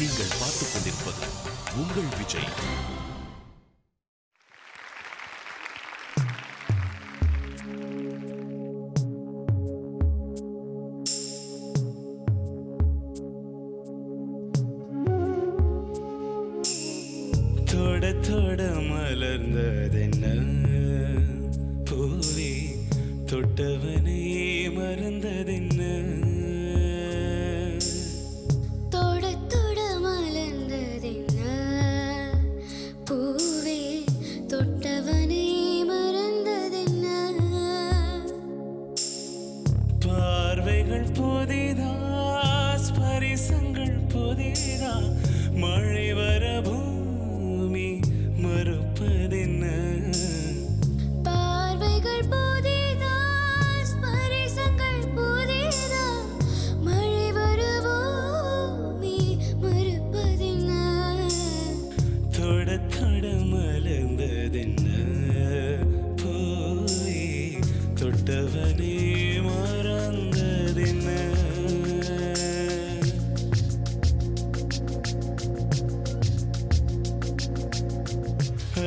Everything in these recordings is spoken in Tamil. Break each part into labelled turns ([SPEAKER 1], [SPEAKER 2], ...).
[SPEAKER 1] நீங்கள் பார்த்துக் கொண்டிருப்பது உங்கள் விஜய்.
[SPEAKER 2] தொட தொட மலர்ந்ததென்ன பூவே, தொட்டவனே மறந்ததென்ன.
[SPEAKER 3] தொட தொட மலர்ந்ததென்ன பூவே, தொட்டவனே மறந்ததென்ன.
[SPEAKER 2] பார்வைகள் புதிதா, ஸ்பரிசங்கள் புதிதா, மழை வர பூமி மறுப்பதென்ன.
[SPEAKER 3] பார்வைகள் புதிதா, ஸ்பரிசங்கள் புதிதா, மழை வருவோமே மறுப்பதென்ன.
[SPEAKER 2] தொட தொட மலர்ந்ததென்ன பூவே, தொட்டவனே மறந்ததென்ன.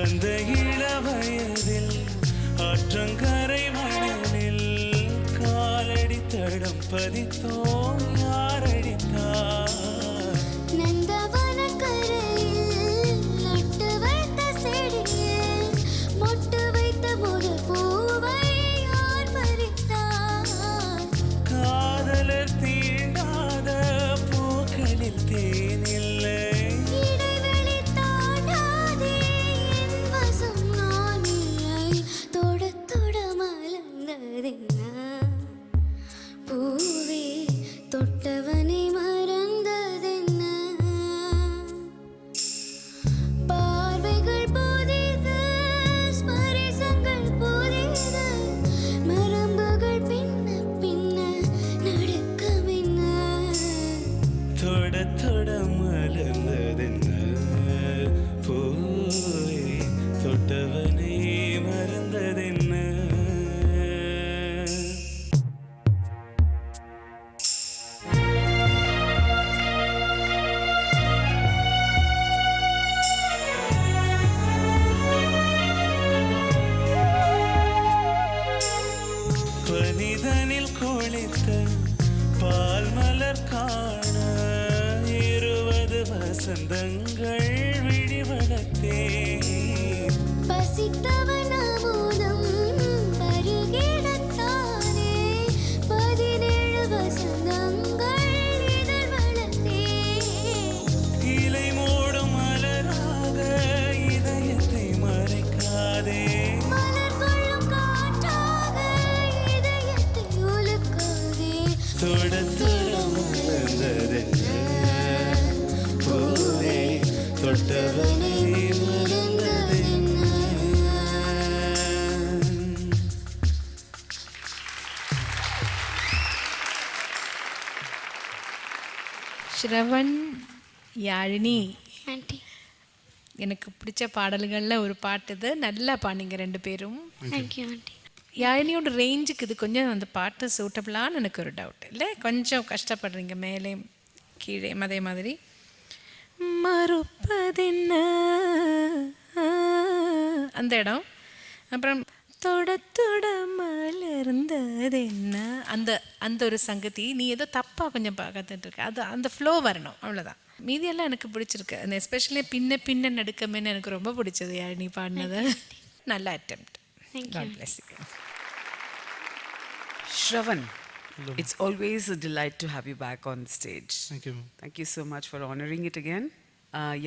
[SPEAKER 2] அந்த இளவயதில் ஆற்றங்கரை மணலில் காலடி தடம் பதித்தோம் யாரடித்தார்.
[SPEAKER 3] நந்தவனக்கரையில் நட்டு வைத்த செடியில் மொட்டு வைத்த முதல் பூவை யார் பறித்தார்.
[SPEAKER 2] காதலர் தீண்டாத பூக்களில் தேனில்லை.
[SPEAKER 3] இடைவெளி தாண்டாதே என் வசம் நான் இல்லை. தொட தொட மலர்ந்ததென்ன பூவே, தொட்டவனை மறந்ததென்ன. பார்வைகள் புதிது, ஸ்பரிசங்கள் புதிது, மரம்புகள் பின்ன பின்ன நடக்கமென்ன.
[SPEAKER 2] தொட தொட மலர்ந்ததென்ன பூவே, தொட்டவனே மறந்ததென்ன. பனிதனில் குளித்த பால் மலர் காண 20 வசந்தங்கள் விழிவளத்தே.
[SPEAKER 3] பசித்தவன் அமுதம் பருகிடத்தானே 17 வசந்தங்கள் இதழ் வளர்த்தே.
[SPEAKER 2] இலை மூடும் மலராக இதயத்தை மறைக்காதே.
[SPEAKER 3] மலர் கொள்ளும் காற்றாக இதயத்தை உலுக்காதே.
[SPEAKER 2] தொட தொட மலர்ந்ததென்ன பூவே, தொட்டவனே மறந்ததென்ன.
[SPEAKER 4] ஸ்ரவன், யாழினி,
[SPEAKER 3] ஆண்டி,
[SPEAKER 4] எனக்கு பிடிச்ச பாடல்களில் ஒரு பாட்டு இது. நல்லா பாடிங்க ரெண்டு பேரும்.
[SPEAKER 3] Thank you aunty.
[SPEAKER 4] யாழினியோட ரேஞ்சுக்கு இது கொஞ்சம் அந்த பாட்டு சூட்டபிளான்னு எனக்கு ஒரு டவுட். இல்லை கொஞ்சம் கஷ்டப்படுறீங்க மேலே கீழே அதே மாதிரி. மறுப்பதென்ன அந்த இடம், அப்புறம் தொட தொட மலர்ந்ததென்ன அந்த அந்த ஒரு சங்கதி நீ ஏதோ தப்பாக கொஞ்சம் கற்றுட்டு இருக்க. அது அந்த ஃப்ளோ வரணும், அவ்வளோதான். மீதியெல்லாம் எனக்கு பிடிச்சிருக்கு. அந்த எஸ்பெஷலி பின்ன பின்ன நடுக்கமேன்னு எனக்கு ரொம்ப பிடிச்சது யாழினி பாடினது. நல்ல attempt. God bless you.
[SPEAKER 5] Shravan, it's always a delight to have you back on stage.
[SPEAKER 2] Thank you.
[SPEAKER 5] Thank you so much for honoring it again.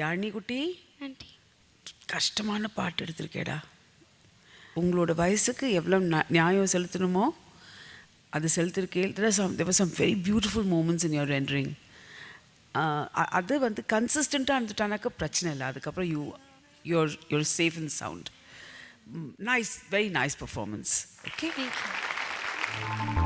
[SPEAKER 5] Yazhini குட்டி,
[SPEAKER 3] ஆண்டி,
[SPEAKER 5] கஷ்டமான பாட்டு எடுத்திருக்கேடா. உங்களோட வயசுக்கு எவ்வளோ நியாயம் செலுத்தணுமோ அது செலுத்திருக்கே. there were some very beautiful moments in your rendering. அது வந்து கன்சிஸ்டண்ட்டாக இருந்துட்டானாக்க பிரச்சனை இல்லை. அதுக்கப்புறம் you're safe and sound. Nice, very nice performance. Okay.
[SPEAKER 3] Thank you.